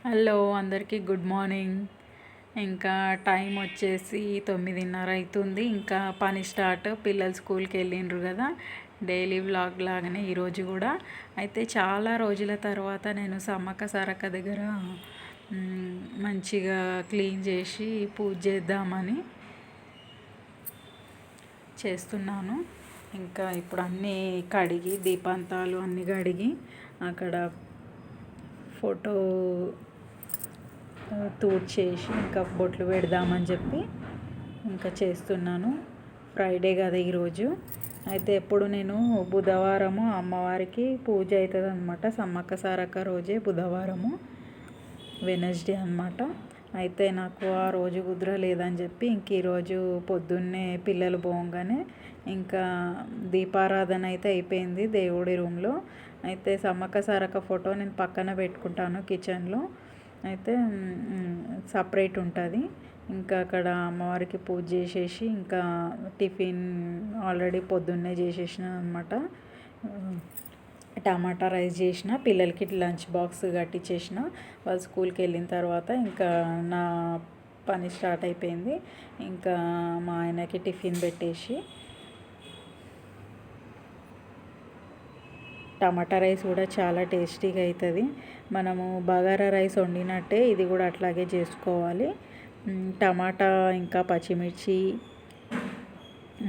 Hello అందరికీ good morning. ఇంకా time వచ్చేసి 9:30 అవుతుంది. ఇంకా పని స్టార్ట్. పిల్లలు స్కూల్కి వెళ్ళిండ్రు కదా, డైలీ వ్లాగ్ లాగానే ఈరోజు కూడా. అయితే చాలా రోజుల తర్వాత నేను సమ్మక్క సారక్క దగ్గర మంచిగా క్లీన్ చేసి పూజ చేద్దామని చేస్తున్నాను. ఇంకా ఇప్పుడు అన్నీ కడిగి దీపాంతాలు అన్నీ కడిగి అక్కడ ఫోటో తూడ్చేసి ఇంకా బొట్లు పెడదామని చెప్పి ఇంకా చేస్తున్నాను. ఫ్రైడే కదా ఈరోజు. అయితే ఎప్పుడు నేను బుధవారము అమ్మవారికి పూజ అవుతుంది అనమాట. సమ్మక్క సారక్క రోజే బుధవారము, వెనస్డే అనమాట. అయితే నాకు ఆ రోజు కుదరలేదని చెప్పి ఇంక ఈరోజు పొద్దున్నే పిల్లలు పోగానే ఇంకా దీపారాధన అయితే అయిపోయింది దేవుడి రూమ్లో. అయితే సమ్మక్క సారక్క ఫోటో నేను పక్కన పెట్టుకుంటాను కిచెన్లో. అయితే సపరేట్ ఉంటుంది. ఇంకా అక్కడ అమ్మవారికి పూజ చేసేసి ఇంకా టిఫిన్ ఆల్రెడీ పొద్దున్నే చేసేసిన అనమాట. టమాటా రైస్ చేసిన, పిల్లలకి లంచ్ బాక్స్ కట్టించేసిన. వాళ్ళు స్కూల్కి వెళ్ళిన తర్వాత ఇంకా నా పని స్టార్ట్ అయిపోయింది. ఇంకా మా ఆయనకి టిఫిన్ పెట్టేసి, టమాటా రైస్ కూడా చాలా టేస్టీగా అవుతుంది. మనము బగారా రైస్ వండినట్టే ఇది కూడా అట్లాగే చేసుకోవాలి. టమాటా ఇంకా పచ్చిమిర్చి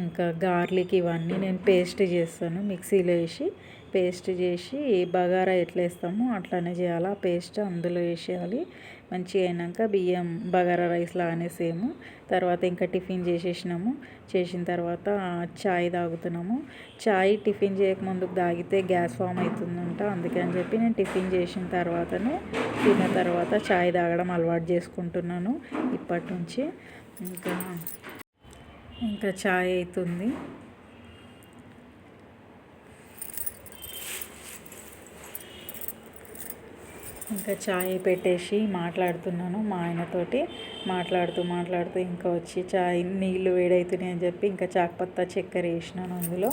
ఇంకా గార్లిక్ ఇవన్నీ నేను పేస్ట్ చేస్తాను. మిక్సీలో వేసి పేస్ట్ చేసి బగారా ఎట్లా వేస్తామో అట్లానే చేయాలి. ఆ పేస్ట్ అందులో వేసేయాలి. మంచిగా అయినాక బియ్యం బగారా రైస్ లాగానే సేమ్. తర్వాత ఇంకా టిఫిన్ చేసేసినాము. చేసిన తర్వాత చాయ్ తాగుతున్నాము. చాయ్ టిఫిన్ చేయకముందుకు తాగితే గ్యాస్ ఫామ్ అవుతుందంట. అందుకని చెప్పి నేను టిఫిన్ చేసిన తర్వాతనే తిన్న తర్వాత చాయ్ తాగడం అలవాటు చేసుకుంటున్నాను ఇప్పటి నుంచి. ఇంకా చాయ్ అవుతుంది. ఇంకా చాయ్ పెట్టేసి మాట్లాడుతున్నాను మా ఆయనతోటి. మాట్లాడుతూ ఇంకా వచ్చి చాయ్ నీళ్ళు వేడవుతున్నాయి అని చెప్పి ఇంకా చాక్పత్తా చక్కెర వేసినాను అందులో.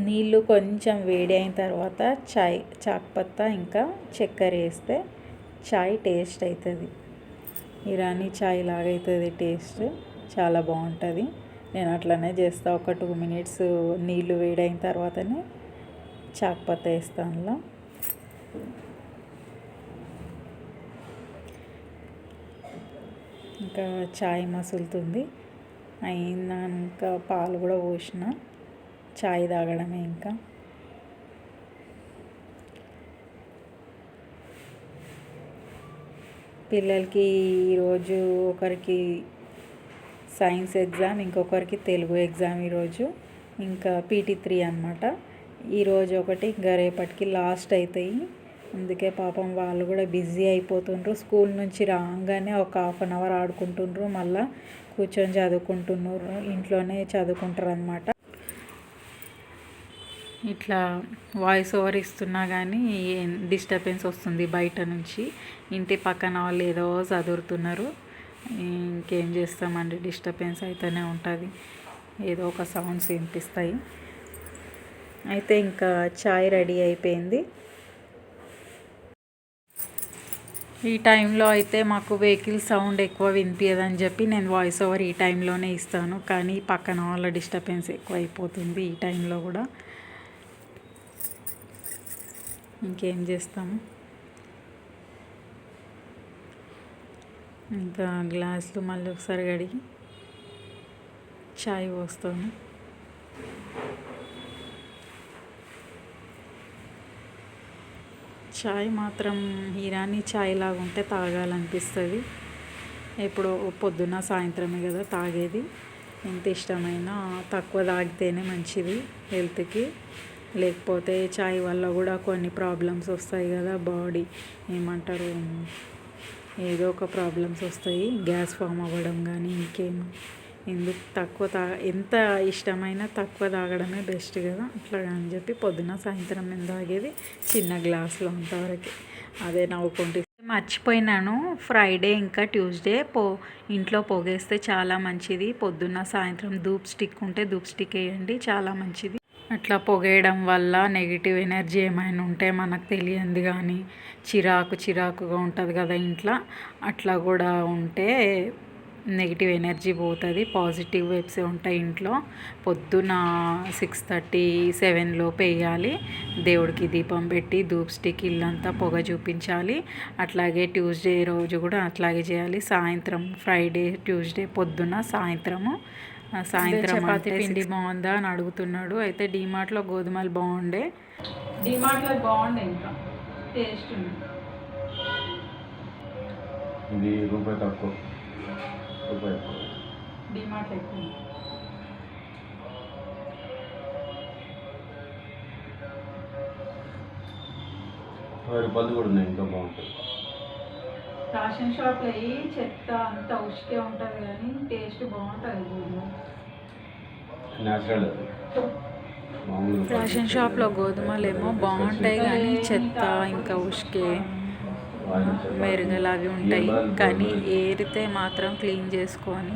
నీళ్ళు కొంచెం వేడి అయిన తర్వాత చాక్పత్తా ఇంకా చక్కెర వేస్తే చాయ్ టేస్ట్ అవుతుంది. ఇరానీ చాయ్ లాగా అవుతుంది టేస్ట్. చాలా బాగుంటుంది. నేను అట్లనే చేస్తా. ఒక 2 minutes నీళ్ళు వేడైన తర్వాతనే చాక్పత్తా వేస్తాను అందులో. ఇంకా చాయ్ మసులుతుంది. అయినాక పాలు కూడా పోసిన. చాయ్ తాగడమే ఇంకా. పిల్లలకి ఈరోజు ఒకరికి సైన్స్ ఎగ్జామ్, ఇంకొకరికి తెలుగు ఎగ్జామ్ ఈరోజు. ఇంకా PT3 అనమాట. ఈరోజు ఒకటి, ఇంకా రేపటికి లాస్ట్ అవుతాయి. అందుకే పాపం వాళ్ళు కూడా బిజీ అయిపోతుండ్రు. స్కూల్ నుంచి రాగానే ఒక 1/2 hour ఆడుకుంటుండ్రు, మళ్ళీ కూర్చొని చదువుకుంటున్నారు. ఇంట్లోనే చదువుకుంటారు అనమాట. ఇట్లా వాయిస్ ఓవర్ ఇస్తున్నా కానీ డిస్టర్బెన్స్ వస్తుంది బయట నుంచి. ఇంటి పక్కన వాళ్ళు ఏదో చదువుతున్నారు. ఇంకేం చేస్తామండి, డిస్టర్బెన్స్ అయితేనే ఉంటుంది. ఏదో ఒక సౌండ్స్ వినిపిస్తాయి. అయితే ఇంకా చాయ్ రెడీ అయిపోయింది. ఈ టైంలో అయితే మాకు వెహికల్ సౌండ్ ఎక్కువ వినిపించదని చెప్పి నేను వాయిస్ ఓవర్ ఈ టైంలోనే ఇస్తాను. కానీ పక్కన వాళ్ళ డిస్టర్బెన్స్ ఎక్కువ అయిపోతుంది ఈ టైంలో కూడా. ఇంకేం చేస్తాము. ఇంకా గ్లాసులు మళ్ళీ ఒకసారి కడిగి చాయ్ పోస్తాను. చాయ్ మాత్రం ఇరానీ చాయ్ లాగా ఉంటే తాగాలనిపిస్తుంది. ఎప్పుడో పొద్దున్న సాయంత్రమే కదా తాగేది. ఎంత ఇష్టమైనా తక్కువ తాగితేనే మంచిది హెల్త్కి. లేకపోతే చాయ్ వల్ల కూడా కొన్ని ప్రాబ్లమ్స్ వస్తాయి కదా, బాడీ ఏమంటారు, ఏదో ఒక ప్రాబ్లమ్స్ వస్తాయి. గ్యాస్ ఫామ్ అవ్వడం కానీ ఇంకేం. ఎంత ఇష్టమైనా తక్కువ తాగడమే బెస్ట్ కదా. అట్లా అని చెప్పి పొద్దున సాయంత్రం నేను తాగేది చిన్న గ్లాసులో అంతవరకు. అదే నవ్వుకుంటే మర్చిపోయినాను. ఫ్రైడే ఇంకా ట్యూస్డే ఇంట్లో పొగేస్తే చాలా మంచిది. పొద్దున్న సాయంత్రం ధూప్ స్టిక్ ఉంటే ధూప్ స్టిక్ వేయండి, చాలా మంచిది. అట్లా పొగేయడం వల్ల నెగిటివ్ ఎనర్జీ ఏమైనా ఉంటే మనకు తెలియంది కానీ చిరాకుగా ఉంటుంది కదా ఇంట్లో, అట్లా కూడా ఉంటే నెగిటివ్ ఎనర్జీ పోతుంది, పాజిటివ్ వైబ్సే ఉంటాయి ఇంట్లో. పొద్దున 6:30, 7 లోపు వేయాలి. దేవుడికి దీపం పెట్టి ధూప్ స్టిక్ ఇల్లంతా పొగ చూపించాలి. అట్లాగే ట్యూస్డే రోజు కూడా అట్లాగే చేయాలి. సాయంత్రం ఫ్రైడే, ట్యూస్డే పొద్దున, సాయంత్రం చపాతి పిండి బాగుందా అని అడుగుతున్నాడు. అయితే డీమార్ట్లో గోధుమలు బాగుండే, డీమార్ట్లో బాగుండే, ఇంకా టేస్ట్ ఉంది. ఇది రూపాయి తక్కువ, రూపాయి డీమార్ట్లో ఎక్కువ. 10 రూపాయలు కూడా ఉన్నాయి, ఇంకా బాగుంటుంది. రేషన్ షాప్లో అయ్యి చెత్త అంతా ఉష్కే ఉంటుంది కానీ టేస్ట్ బాగుంటుంది గోధుమ. న్యాచురల్ రేషన్ షాప్లో గోధుమలు ఏమో బాగుంటాయి కానీ చెత్త ఇంకా ఉష్కే మెరుగలు అవి ఉంటాయి. కానీ ఏరితే మాత్రం క్లీన్ చేసుకొని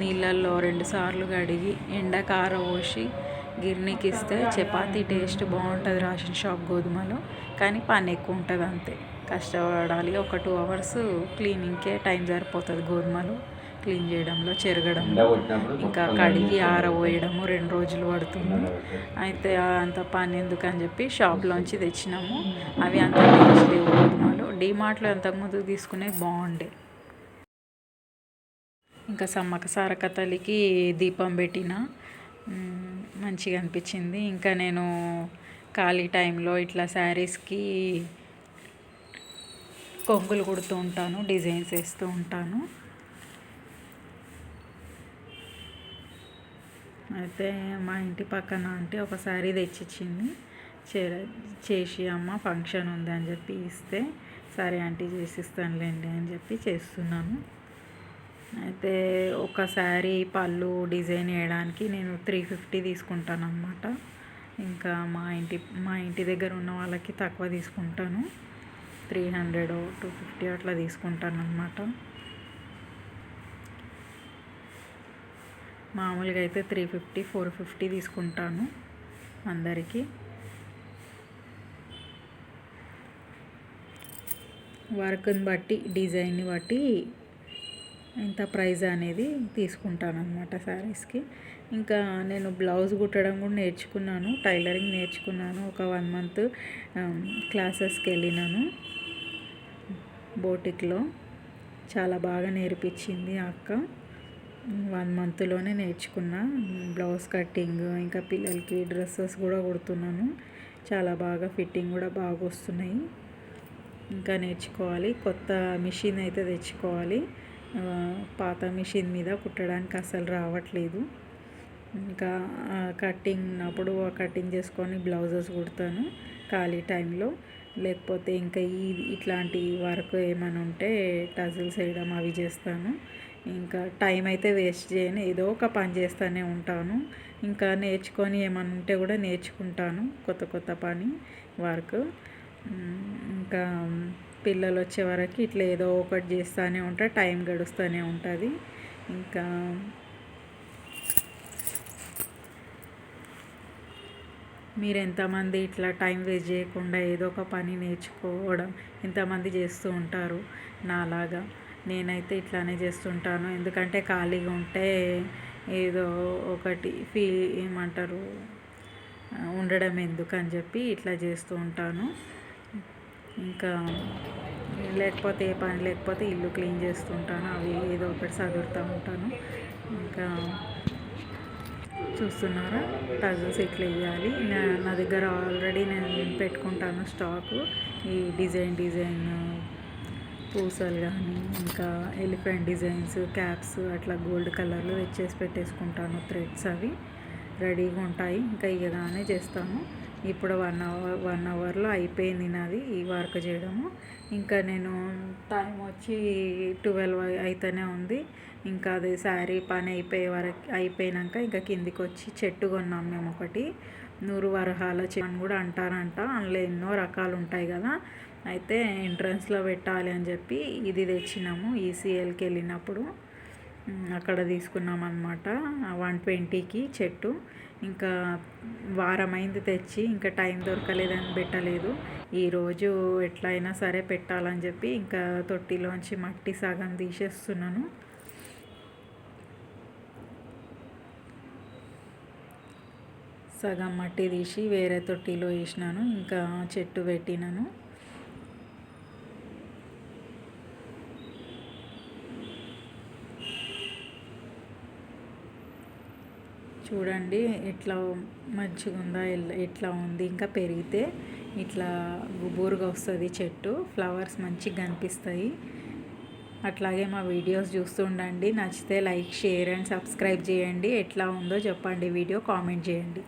నీళ్ళల్లో 2 సార్లు కడిగి ఎండకార పోసి గిర్నీకి ఇస్తే చపాతీ టేస్ట్ బాగుంటుంది రేషన్ షాప్ గోధుమలు. కానీ పని ఎక్కువ ఉంటుంది, అంతే. కష్టపడాలి. ఒక 2 అవర్స్ క్లీనింగ్కే టైం సరిపోతుంది గోధుమలు క్లీన్ చేయడంలో, చెరగడంలో. ఇంకా కడిగి ఆరబోయడము 2 రోజులు పడుతుంది. అయితే అంత పని ఎందుకని చెప్పి షాప్లోంచి తెచ్చినాము. అవి అంత టేస్ట్ లేవు గోధుమలు. డీమార్ట్లో అంతకుముందు తీసుకునే బాగుండే. ఇంకా సమ్మక్క సారక్క తల్లికి దీపం పెట్టిన, మంచిగా అనిపించింది. ఇంకా నేను ఖాళీ టైంలో ఇట్లా శారీస్కి కొంగులు కుడుతూ ఉంటాను, డిజైన్స్ వేస్తూ ఉంటాను. అయితే మా ఇంటి పక్కన అంటే ఒక శారీ తెచ్చిచ్చింది, చేసి అమ్మ ఫంక్షన్ ఉంది అని చెప్పి ఇస్తే, సరే ఆంటీ చేసిస్తానులేండి అని చెప్పి చేస్తున్నాను. అయితే ఒక శారీ పళ్ళు డిజైన్ వేయడానికి నేను 350 తీసుకుంటాను అన్నమాట. ఇంకా మా ఇంటి దగ్గర ఉన్న వాళ్ళకి తక్కువ తీసుకుంటాను, 300, 250 అట్లా తీసుకుంటాను అన్నమాట. మామూలుగా అయితే 350, 450 తీసుకుంటాను అందరికీ. వర్క్ని బట్టి, డిజైన్ని బట్టి ఎంత ప్రైజ్ అనేది తీసుకుంటాను అన్నమాట శారీస్కి. ఇంకా నేను బ్లౌజ్ కుట్టడం కూడా నేర్చుకున్నాను, టైలరింగ్ నేర్చుకున్నాను. ఒక 1 మంత్ క్లాసెస్కి వెళ్ళినాను బోటిక్లో. చాలా బాగా నేర్పించింది అక్క. 1 మంత్లోనే నేర్చుకున్నా. బ్లౌజ్ కటింగ్, ఇంకా పిల్లలకి డ్రెస్సెస్ కూడా కుడుతున్నాను. చాలా బాగా ఫిట్టింగ్ కూడా బాగా వస్తున్నాయి. ఇంకా నేర్చుకోవాలి. కొత్త మిషన్ అయితే తెచ్చుకోవాలి. పాత మిషన్ మీద కుట్టడానికి అస్సలు రావట్లేదు. ఇంకా కటింగ్ అప్పుడు కటింగ్ చేసుకొని బ్లౌజెస్ కుడతాను ఖాళీ టైంలో. లేకపోతే ఇంకా ఇట్లాంటి వర్క్ ఏమైనా ఉంటే టజిల్స్ వేయడం అవి చేస్తాను. ఇంకా టైం అయితే వేస్ట్ చేయను, ఏదో ఒక పని చేస్తూనే ఉంటాను. ఇంకా నేర్చుకొని ఏమైనా ఉంటే కూడా నేర్చుకుంటాను, కొత్త పని వర్క్. ఇంకా పిల్లలు వచ్చే వరకు ఇట్లా ఏదో ఒకటి చేస్తూనే ఉంటా, టైం గడుస్తూనే ఉంటుంది. ఇంకా మీరు ఎంతమంది ఇట్లా టైం వేస్ట్ చేయకుండా ఏదో ఒక పని నేర్చుకోవడం ఎంతమంది చేస్తూ ఉంటారు నాలాగా? నేనైతే ఇట్లానే చేస్తుంటాను. ఎందుకంటే ఖాళీగా ఉంటే ఏదో ఒకటి ఏమంటారు, ఉండడం ఎందుకని చెప్పి ఇట్లా చేస్తూ ఉంటాను. ఇంకా లేకపోతే ఏ పని లేకపోతే ఇల్లు క్లీన్ చేస్తుంటాను, అవి ఏదో ఒకటి చదువుతూ ఉంటాను. ఇంకా చూస్తున్నారా, టజిల్స్ ఇట్లా వేయాలి. నా దగ్గర ఆల్రెడీ నేను పెట్టుకుంటాను స్టాకు. ఈ డిజైన్ పూసలు కానీ, ఇంకా ఎలిఫెంట్ డిజైన్స్, క్యాప్స్ అట్లా గోల్డ్ కలర్లో తెచ్చేసి పెట్టేసుకుంటాను. థ్రెడ్స్ అవి రెడీగా ఉంటాయి. ఇంకా ఇలానే చేస్తాను. ఇప్పుడు 1 అవర్లో అయిపోయింది నాది ఈ వర్క్ చేయడము. ఇంకా నేను టైం వచ్చి 12 అయితేనే ఉంది. ఇంకా అది శారీ పని అయిపోయినాక ఇంకా కిందికి వచ్చి చెట్టు కొన్నాం మేము ఒకటి, 100 వరహాల చెట్టు అని కూడా అంటారంట. అందులో ఎన్నో రకాలు ఉంటాయి కదా. అయితే ఎంట్రన్స్లో పెట్టాలి అని చెప్పి ఇది తెచ్చినాము. ఈసీఎల్కి వెళ్ళినప్పుడు అక్కడ తీసుకున్నాం అన్నమాట. 120కి చెట్టు. ఇంకా వారమైంది తెచ్చి, ఇంకా టైం దొరకలేదని పెట్టలేదు. ఈరోజు ఎట్లయినా సరే పెట్టాలని చెప్పి ఇంకా తొట్టిలోంచి మట్టి సగం తీసేస్తున్నాను. సగం మట్టి తీసి వేరే తొట్టిలో వేసినాను. ఇంకా చెట్టు పెట్టినాను. చూడండి ఎట్లా మంచిగా ఉందా, ఎట్లా ఉంది. ఇంకా పెరిగితే ఇట్లా గుబురుగా వస్తుంది చెట్టు, ఫ్లవర్స్ మంచిగా కనిపిస్తాయి. అట్లాగే మా వీడియోస్ చూస్తూ ఉండండి. నచ్చితే లైక్, షేర్ అండ్ సబ్స్క్రైబ్ చేయండి. ఎట్లా ఉందో చెప్పండి వీడియో, కామెంట్ చేయండి.